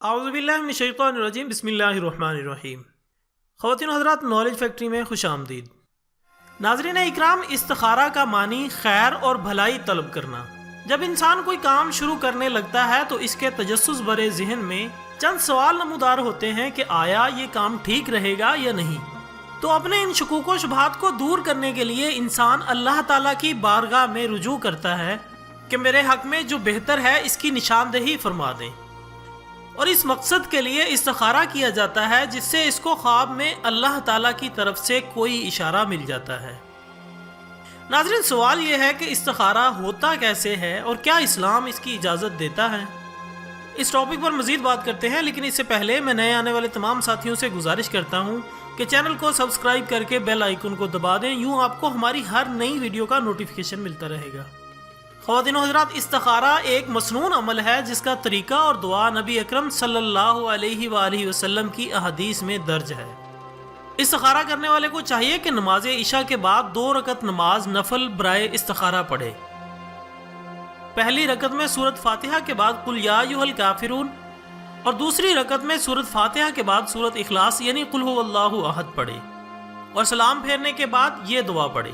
اعوذ باللہ من الشیطان الرجیم، بسم اللہ الرحمن الرحیم۔ خواتین و حضرات، نالج فیکٹری میں خوش آمدید۔ ناظرین اکرام، استخارہ کا معنی خیر اور بھلائی طلب کرنا۔ جب انسان کوئی کام شروع کرنے لگتا ہے تو اس کے تجسس برے ذہن میں چند سوال نمودار ہوتے ہیں کہ آیا یہ کام ٹھیک رہے گا یا نہیں۔ تو اپنے ان شکوک و شبہات کو دور کرنے کے لیے انسان اللہ تعالیٰ کی بارگاہ میں رجوع کرتا ہے کہ میرے حق میں جو بہتر ہے اس کی نشاندہی فرما دیں، اور اس مقصد کے لیے استخارہ کیا جاتا ہے جس سے اس کو خواب میں اللہ تعالیٰ کی طرف سے کوئی اشارہ مل جاتا ہے۔ ناظرین، سوال یہ ہے کہ استخارہ ہوتا کیسے ہے اور کیا اسلام اس کی اجازت دیتا ہے؟ اس ٹاپک پر مزید بات کرتے ہیں، لیکن اس سے پہلے میں نئے آنے والے تمام ساتھیوں سے گزارش کرتا ہوں کہ چینل کو سبسکرائب کر کے بیل آئیکن کو دبا دیں، یوں آپ کو ہماری ہر نئی ویڈیو کا نوٹیفیکیشن ملتا رہے گا۔ خواتین و حضرات، استخارہ ایک مسنون عمل ہے جس کا طریقہ اور دعا نبی اکرم صلی اللہ علیہ وآلہ وسلم کی احادیث میں درج ہے۔ استخارہ کرنے والے کو چاہیے کہ نماز عشاء کے بعد 2 رکعت نماز نفل برائے استخارہ پڑھے۔ پہلی رکعت میں سورۃ فاتحہ کے بعد قل یا ایھا الکافرون اور دوسری رکعت میں سورۃ فاتحہ کے بعد سورۃ اخلاص یعنی قل ھو اللہ احد پڑھے، اور سلام پھیرنے کے بعد یہ دعا پڑھے: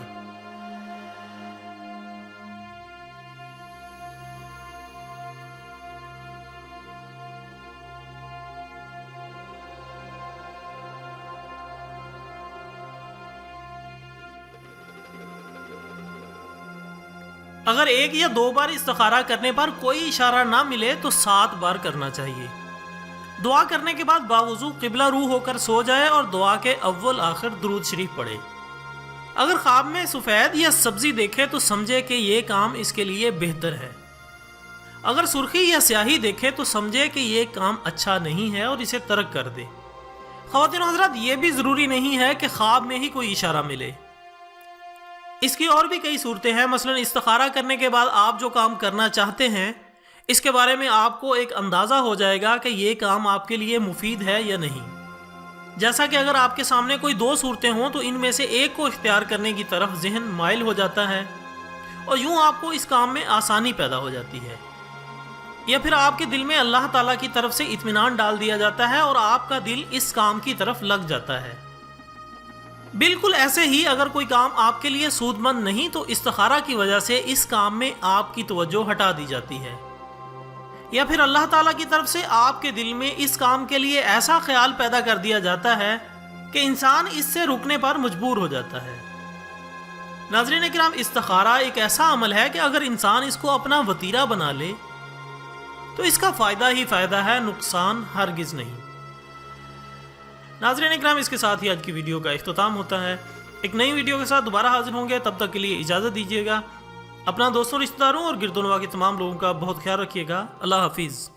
اگر 1 یا 2 بار استخارہ کرنے پر کوئی اشارہ نہ ملے تو 7 بار کرنا چاہیے۔ دعا کرنے کے بعد باوضو قبلہ روح ہو کر سو جائے اور دعا کے اول آخر درود شریف پڑھے۔ اگر خواب میں سفید یا سبزی دیکھے تو سمجھے کہ یہ کام اس کے لیے بہتر ہے۔ اگر سرخی یا سیاہی دیکھے تو سمجھے کہ یہ کام اچھا نہیں ہے اور اسے ترک کر دے۔ خواتین و حضرات، یہ بھی ضروری نہیں ہے کہ خواب میں ہی کوئی اشارہ ملے۔ اس کی اور بھی کئی صورتیں ہیں، مثلا استخارہ کرنے کے بعد آپ جو کام کرنا چاہتے ہیں اس کے بارے میں آپ کو ایک اندازہ ہو جائے گا کہ یہ کام آپ کے لیے مفید ہے یا نہیں۔ جیسا کہ اگر آپ کے سامنے کوئی 2 صورتیں ہوں تو ان میں سے ایک کو اختیار کرنے کی طرف ذہن مائل ہو جاتا ہے، اور یوں آپ کو اس کام میں آسانی پیدا ہو جاتی ہے، یا پھر آپ کے دل میں اللہ تعالیٰ کی طرف سے اطمینان ڈال دیا جاتا ہے اور آپ کا دل اس کام کی طرف لگ جاتا ہے۔ بالکل ایسے ہی اگر کوئی کام آپ کے لیے سود مند نہیں تو استخارہ کی وجہ سے اس کام میں آپ کی توجہ ہٹا دی جاتی ہے، یا پھر اللہ تعالیٰ کی طرف سے آپ کے دل میں اس کام کے لیے ایسا خیال پیدا کر دیا جاتا ہے کہ انسان اس سے رکنے پر مجبور ہو جاتا ہے۔ ناظرین اکرام، استخارہ ایک ایسا عمل ہے کہ اگر انسان اس کو اپنا وتیرہ بنا لے تو اس کا فائدہ ہی فائدہ ہے، نقصان ہرگز نہیں۔ ناظرین اکرام، اس کے ساتھ ہی آج کی ویڈیو کا اختتام ہوتا ہے۔ ایک نئی ویڈیو کے ساتھ دوبارہ حاضر ہوں گے، تب تک کے لیے اجازت دیجیے گا۔ اپنا دوستوں، رشتہ داروں اور گرد و نواح کے تمام لوگوں کا بہت خیال رکھیے گا۔ اللہ حافظ۔